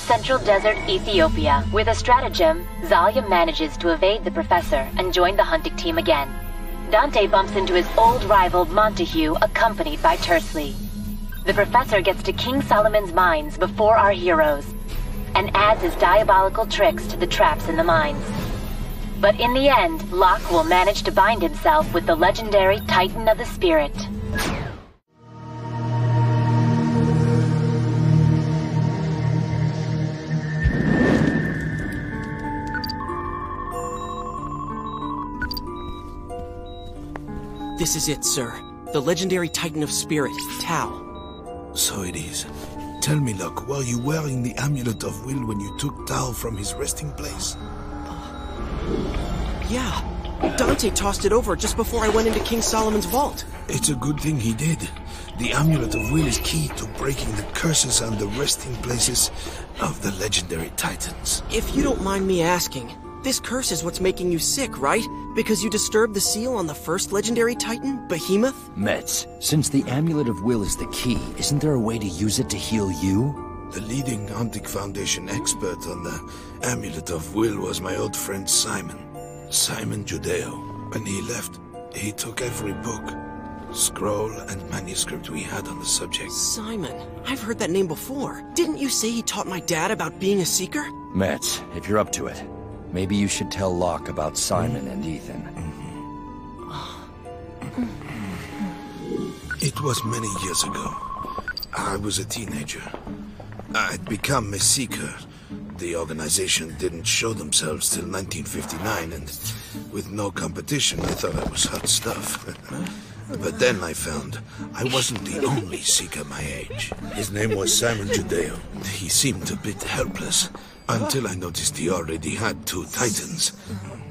central desert Ethiopia. With a stratagem, Zalia manages to evade the professor and join the hunting team again. Dante bumps into his old rival Montague, accompanied by Tersley. The professor gets to King Solomon's mines before our heroes, and adds his diabolical tricks to the traps in the mines. But in the end, Locke will manage to bind himself with the legendary Titan of the Spirit. This is it, sir. The legendary Titan of Spirit, Tau. So it is. Tell me, Locke, were you wearing the Amulet of Will when you took Tau from his resting place? Yeah. Dante tossed it over just before I went into King Solomon's vault. It's a good thing he did. The Amulet of Will is key to breaking the curses and the resting places of the legendary Titans. If you don't mind me asking, this curse is what's making you sick, right? Because you disturbed the seal on the first legendary Titan, Behemoth? Metz, since the Amulet of Will is the key, isn't there a way to use it to heal you? The leading Hunting Foundation expert on the Amulet of Will was my old friend Simon Judeo. When he left, he took every book, scroll, and manuscript we had on the subject. Simon, I've heard that name before. Didn't you say he taught my dad about being a seeker? Metz, if you're up to it, maybe you should tell Locke about Simon and Ethan. It was many years ago. I was a teenager. I'd become a seeker. The organization didn't show themselves till 1959, and with no competition, I thought I was hot stuff. But then I found I wasn't the only seeker my age. His name was Simon Judeo. He seemed a bit helpless, until I noticed he already had 2 Titans.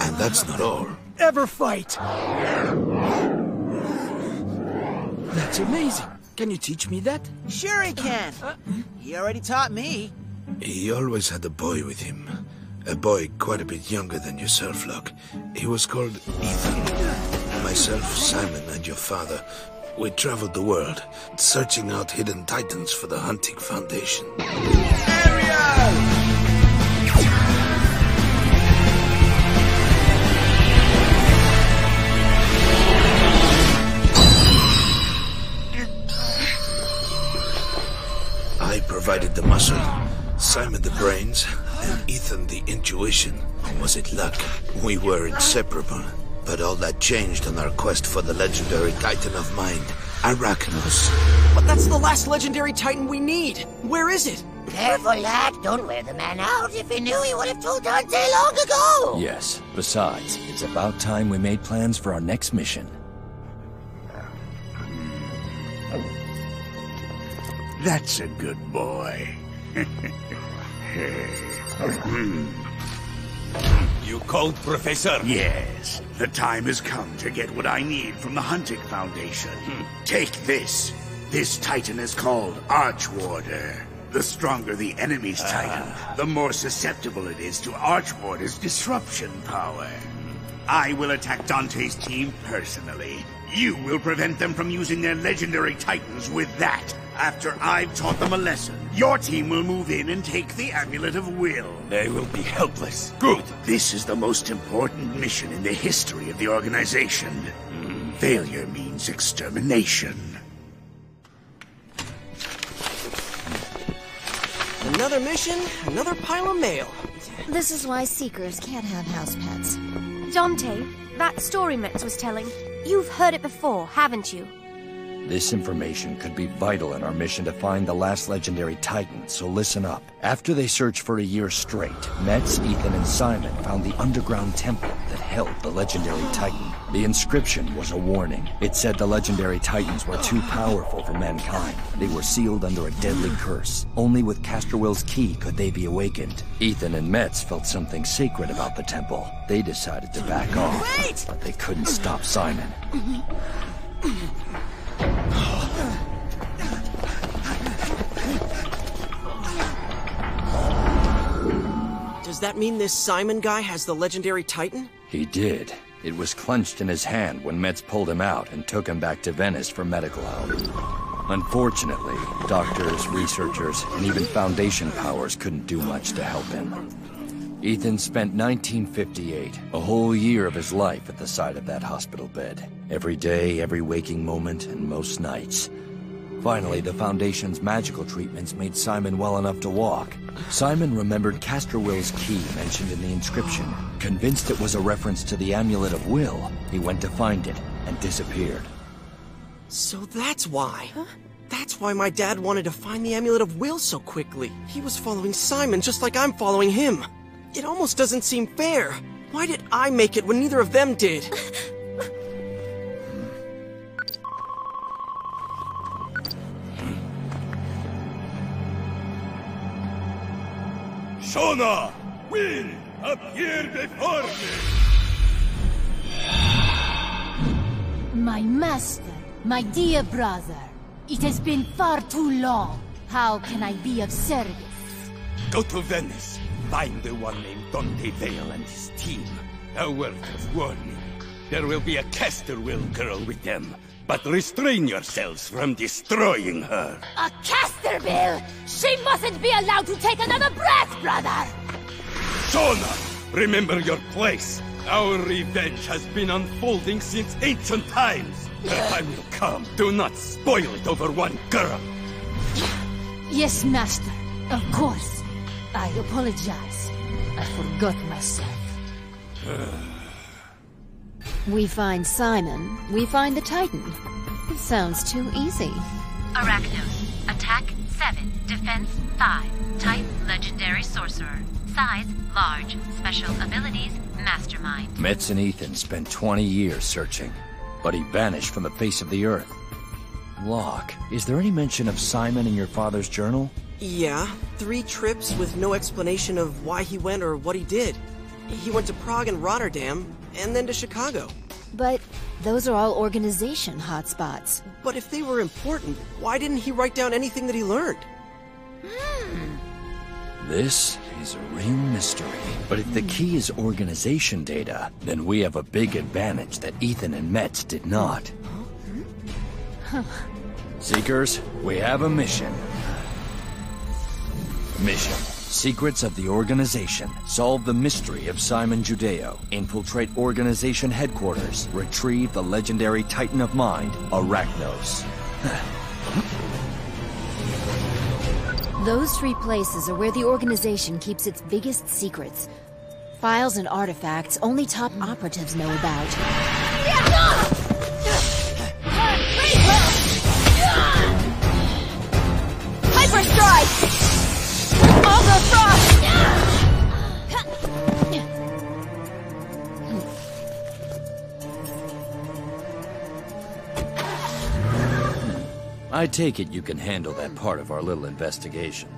And that's not all. Ever fight? That's amazing. Can you teach me that? Sure he can. He already taught me. He always had a boy with him. A boy quite a bit younger than yourself, Locke. He was called Ethan. Myself, Simon, and your father, we traveled the world, searching out hidden Titans for the Hunting Foundation. I provided the muscle, Simon the brains, and Ethan the intuition. Was it luck? We were inseparable. But all that changed on our quest for the legendary Titan of Mind, Arachnos. But that's the last legendary Titan we need. Where is it? Careful, lad. Don't wear the man out. If he knew, he would have told Dante long ago. Yes. Besides, it's about time we made plans for our next mission. That's a good boy. You called, Professor? Yes. The time has come to get what I need from the Hunting Foundation. Take this. This Titan is called Archwarder. The stronger the enemy's Titan, the more susceptible it is to Archwarder's disruption power. I will attack Dante's team personally. You will prevent them from using their legendary Titans with that. After I've taught them a lesson, your team will move in and take the Amulet of Will. They will be helpless. Good. This is the most important mission in the history of the organization. Failure means extermination. Another mission, another pile of mail. This is why Seekers can't have house pets. Dante, that story Metz was telling, you've heard it before, haven't you? This information could be vital in our mission to find the last legendary Titan, so listen up. After they searched for a year straight, Metz, Ethan, and Simon found the underground temple that held the legendary Titan. The inscription was a warning. It said the legendary Titans were too powerful for mankind. They were sealed under a deadly curse. Only with Castorwell's key could they be awakened. Ethan and Metz felt something sacred about the temple. They decided to back off. Wait! But they couldn't stop Simon. Does that mean this Simon guy has the legendary Titan? He did. It was clenched in his hand when Metz pulled him out and took him back to Venice for medical help. Unfortunately, doctors, researchers, and even Foundation powers couldn't do much to help him. Ethan spent 1958, a whole year of his life at the side of that hospital bed. Every day, every waking moment, and most nights. Finally, the Foundation's magical treatments made Simon well enough to walk. Simon remembered Castor Will's key mentioned in the inscription. Convinced it was a reference to the Amulet of Will, he went to find it and disappeared. So that's why. That's why my dad wanted to find the Amulet of Will so quickly. He was following Simon just like I'm following him. It almost doesn't seem fair. Why did I make it when neither of them did? Shona! Will! Appear before me! My master, my dear brother. It has been far too long. How can I be of service? Go to Venice. Find the one named Dante Vale and his team. A word of warning. There will be a Castor Will girl with them. But restrain yourselves from destroying her. A Casterville! She mustn't be allowed to take another breath, brother! Shona! Remember your place. Our revenge has been unfolding since ancient times. The time will come. Do not spoil it over one girl. Yes, master. Of course. I apologize. I forgot myself. We find Simon, we find the Titan. It sounds too easy. Arachnos. Attack 7. Defense 5. Type Legendary Sorcerer. Size large. Special abilities Mastermind. Metz and Ethan spent 20 years searching, but he vanished from the face of the earth. Locke, is there any mention of Simon in your father's journal? Yeah, 3 trips with no explanation of why he went or what he did. He went to Prague and Rotterdam, and then to Chicago. But those are all organization hotspots. But if they were important, why didn't he write down anything that he learned? This is a real mystery. But if the key is organization data, then we have a big advantage that Ethan and Metz did not. Seekers, we have a mission. Mission: Secrets of the Organization. Solve the mystery of Simon Judeo. Infiltrate Organization headquarters. Retrieve the legendary Titan of Mind, Arachnos. Those 3 places are where the organization keeps its biggest secrets. Files and artifacts only top operatives know about. Hyperstrike! Auger Frost! I take it you can handle that part of our little investigation.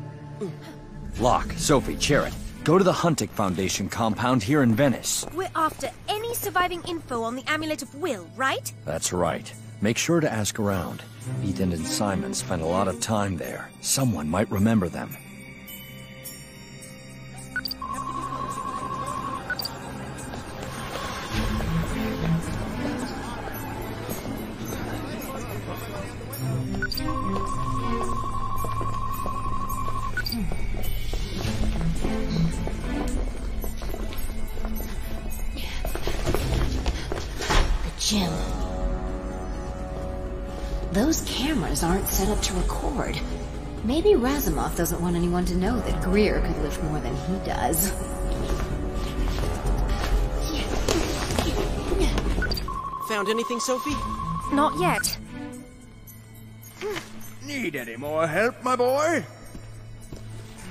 Locke, Sophie, Charit, go to the Huntic Foundation compound here in Venice. We're after any surviving info on the Amulet of Will, right? That's right. Make sure to ask around. Ethan and Simon spent a lot of time there. Someone might remember them. Jim. Those cameras aren't set up to record. Maybe Razumov doesn't want anyone to know that Greer could lift more than he does. Found anything, Sophie? Not yet. Need any more help, my boy?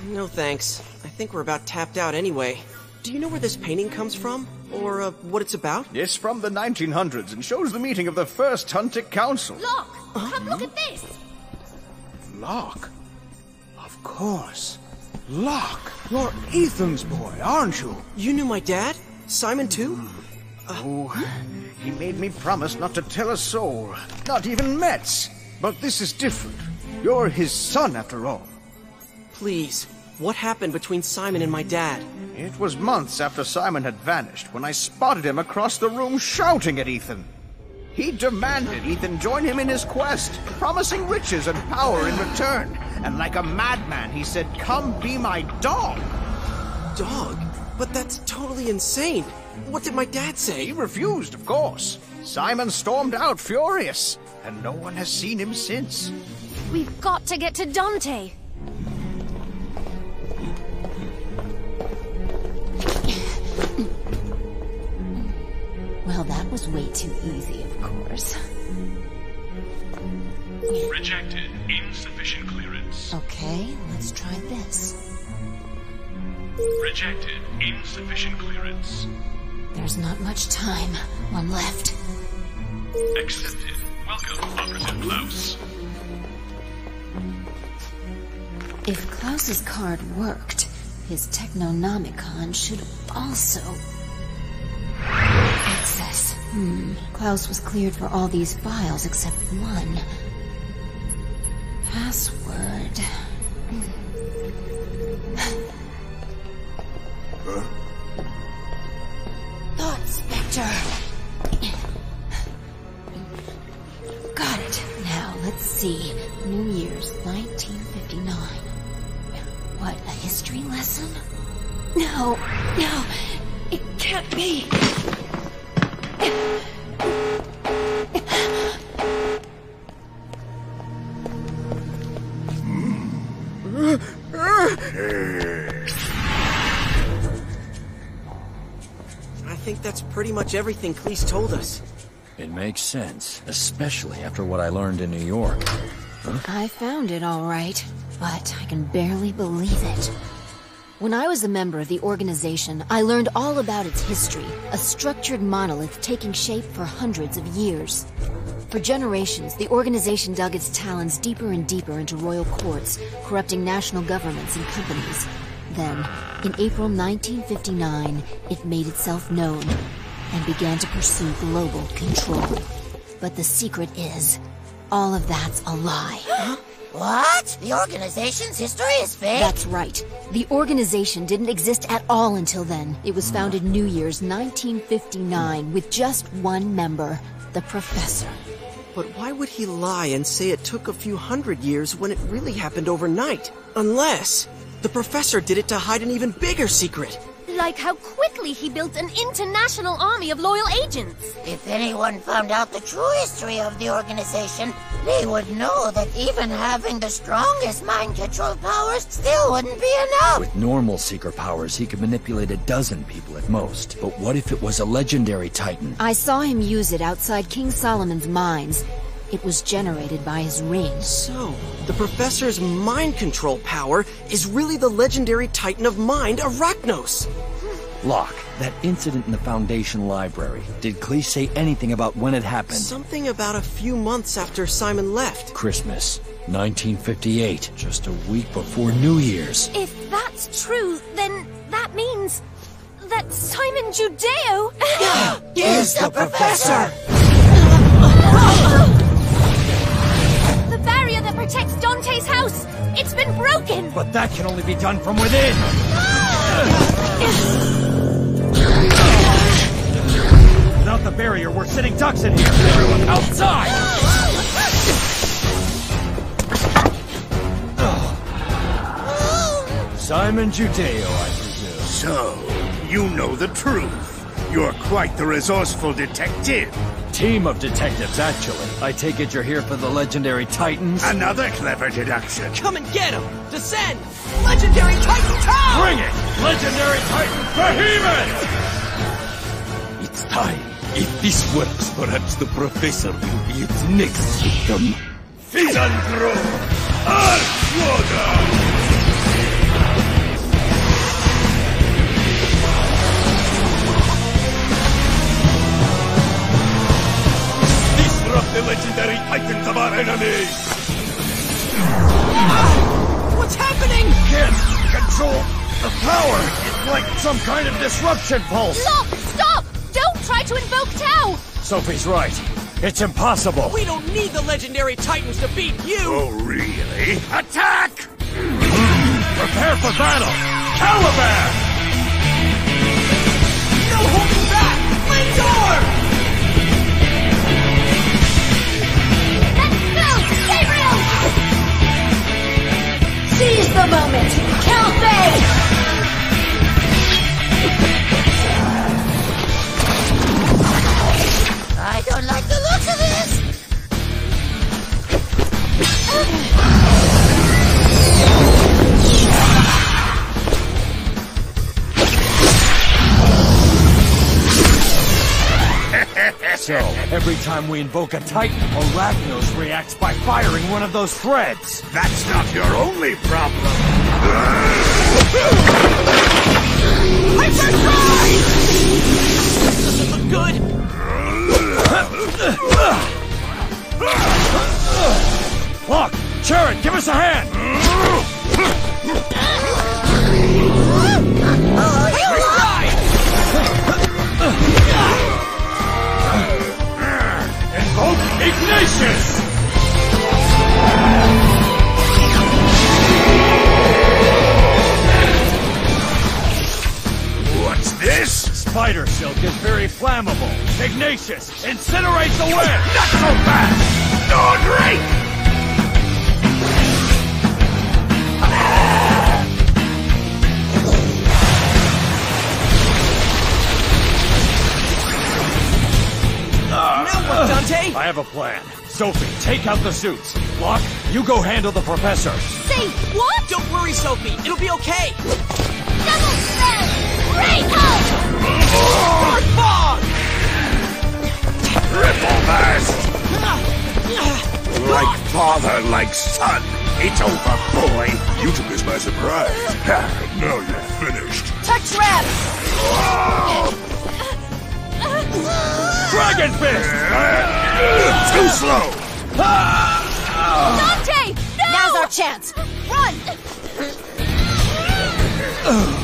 No thanks. I think we're about tapped out anyway. Do you know where this painting comes from? Or, what it's about? It's from the 1900s and shows the meeting of the first Huntic Council. Locke! Come look at this! Locke? Of course. Locke! You're Ethan's boy, aren't you? You knew my dad? Simon too? He made me promise not to tell a soul. Not even Metz. But this is different. You're his son, after all. Please, what happened between Simon and my dad? It was months after Simon had vanished when I spotted him across the room shouting at Ethan. He demanded Ethan join him in his quest, promising riches and power in return. And like a madman, he said, "Come be my dog." Dog? But that's totally insane. What did my dad say? He refused, of course. Simon stormed out furious, and no one has seen him since. We've got to get to Dante. Well, that was way too easy, of course. Rejected. Insufficient clearance. Okay, let's try this. Rejected. Insufficient clearance. There's not much time. One left. Accepted. Welcome, Operative Klaus. If Klaus's card worked, his Technonomicon should also... Access. Klaus was cleared for all these files except one. Password. Thought Spectre. Got it. Now, let's see. New Year's 1959. What, a history lesson? No, it can't be. I think that's pretty much everything Cleese told us. It makes sense, especially after what I learned in New York. Huh? I found it all right, but I can barely believe it. When I was a member of the organization, I learned all about its history, a structured monolith taking shape for hundreds of years. For generations, the organization dug its talons deeper and deeper into royal courts, corrupting national governments and companies. Then, in April 1959, it made itself known and began to pursue global control. But the secret is, all of that's a lie. What? The organization's history is fake? That's right. The organization didn't exist at all until then. It was founded New Year's 1959 with just one member, the Professor. But why would he lie and say it took a few hundred years when it really happened overnight? Unless the Professor did it to hide an even bigger secret. Like how quickly he built an international army of loyal agents. If anyone found out the true history of the organization, they would know that even having the strongest mind control powers still wouldn't be enough. With normal Seeker powers, he could manipulate a dozen people at most. But what if it was a legendary Titan? I saw him use it outside King Solomon's mines. It was generated by his ring. So, the Professor's mind control power is really the legendary Titan of Mind, Arachnos! Locke, that incident in the Foundation library. Did Cleese say anything about when it happened? Something about a few months after Simon left. Christmas, 1958, just a week before New Year's. If that's true, then that means that Simon Judeo is the Professor! The barrier that protects Dante's house! It's been broken! But that can only be done from within! Without the barrier, we're sitting ducks in here! Everyone outside! Simon Judeo, I presume. So, you know the truth. You're quite the resourceful detective. Team of detectives, actually. I take it you're here for the legendary Titans? Another clever deduction. Come and get him! Descend! Legendary Titan Tower! Bring it! Legendary Titan Behemoth! It's time. If this works, perhaps the Professor will be its next victim. Fizandro Archwater! The legendary Titans of our enemies! What's happening? Can't control the power! It's like some kind of disruption pulse! Locke, stop! Don't try to invoke Tau! Sophie's right. It's impossible! We don't need the legendary Titans to beat you! Oh, really? Attack! Prepare for battle! Caliban! No holding back! Lindor! Every time we invoke a Titan, Arachnos reacts by firing one of those threads. That's not your only problem. Hyperdrive! Doesn't look good. Look! Chariot, give us a hand! Invoke Ignatius! What's this? Spider silk is very flammable. Ignatius, incinerate the web! Not so fast! Drake! Dante? I have a plan. Sophie, take out the suits. Locke, you go handle the professor. Say what? Don't worry, Sophie. It'll be okay. Double spell! Great help! Fog! Triple burst! Like father, like son. It's over, boy. You took us by surprise. Now you're finished. Touch wrap! Dragon Fist! Too slow! Dante! No! Now's our chance! Run!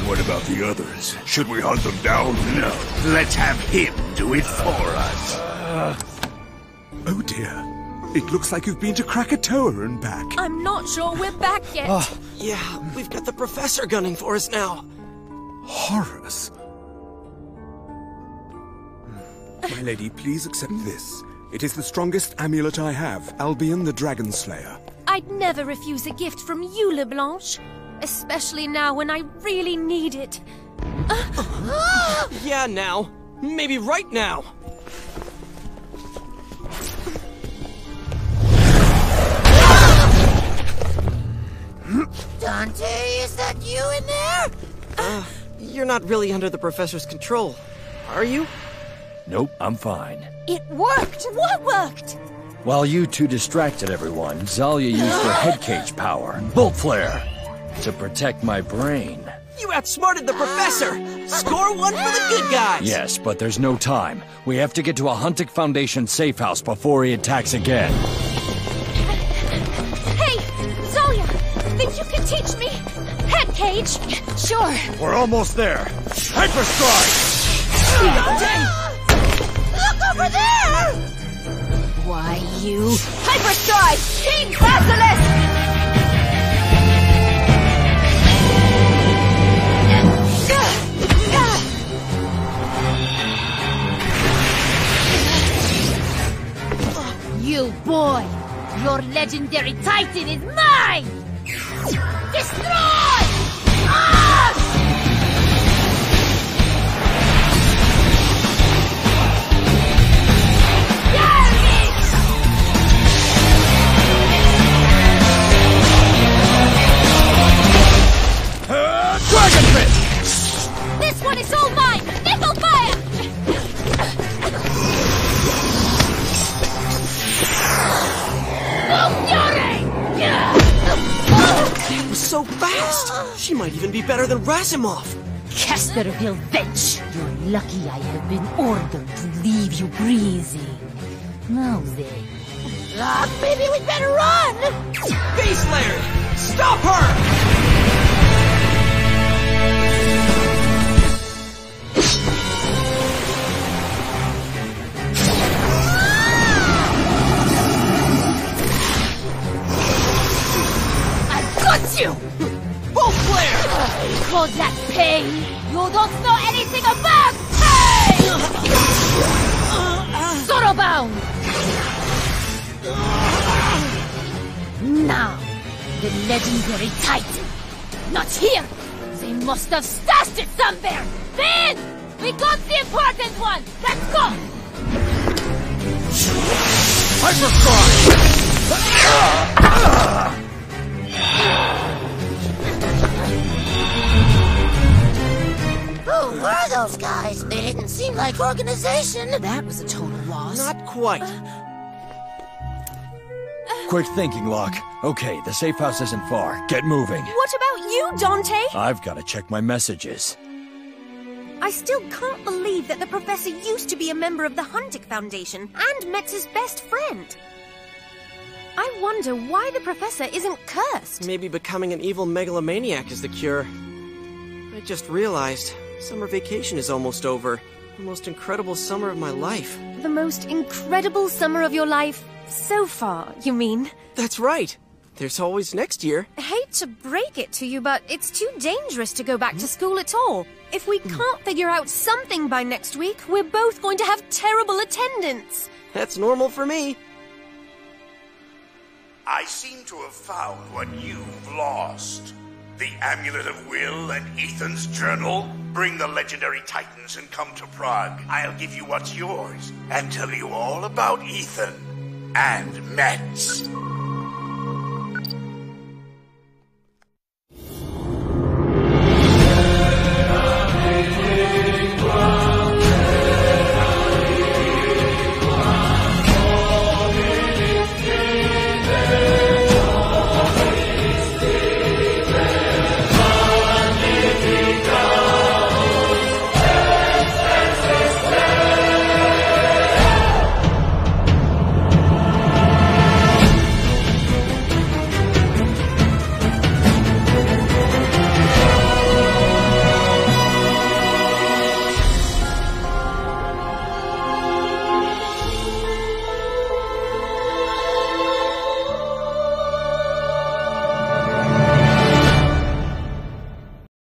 What about the others? Should we hunt them down? No, let's have him do it for us. Oh dear. It looks like you've been to Krakatoa and back. I'm not sure we're back yet. Yeah, we've got the professor gunning for us now. Horrors. My lady, please accept this. It is the strongest amulet I have, Albion the Dragon Slayer. I'd never refuse a gift from you, LeBlanche. Especially now when I really need it. Yeah, now. Maybe right now. Dante, is that you in there? You're not really under the professor's control, are you? Nope, I'm fine. It worked! What worked? While you two distracted everyone, Zalia used her head cage power, Bolt Flare, to protect my brain. You outsmarted the professor! Score one for the good guys! Yes, but there's no time. We have to get to a Huntic Foundation safe house before he attacks again. Hey, Zalia! Think you can teach me? Head cage? Sure. We're almost there. Hyperstrike! Dante! Look over there! Why, you... Hyperstrike! King Basilisk! You boy! Your legendary Titan is mine! Destroy! Us! Dragon Fist! This one is all mine! Nickel fire! That was so fast! She might even be better than Razimov! Casterville Vetch! You're lucky I have been ordered to leave you breathing. Now then. Look, maybe we'd better run! Base Laird! Stop her! You! Bolt Flare! Call that pain? You don't know anything about pain! Sorrowbound! Now, the legendary Titan. Not here! They must have stashed it somewhere! Then! We got the important one! Let's go! Hyperstrike! Who were those guys? They didn't seem team-like organization. That was a total loss. Not quite. Quick thinking, Locke. Okay, the safe house isn't far. Get moving. What about you, Dante? I've got to check my messages. I still can't believe that the Professor used to be a member of the Huntic Foundation and Metz's best friend. I wonder why the Professor isn't cursed. Maybe becoming an evil megalomaniac is the cure. I just realized, summer vacation is almost over. The most incredible summer of my life. The most incredible summer of your life so far, you mean? That's right. There's always next year. I hate to break it to you, but it's too dangerous to go back to school at all. If we can't figure out something by next week, we're both going to have terrible attendance. That's normal for me. I seem to have found what you've lost. The Amulet of Will and Ethan's journal. Bring the legendary Titans and come to Prague. I'll give you what's yours and tell you all about Ethan and Metz.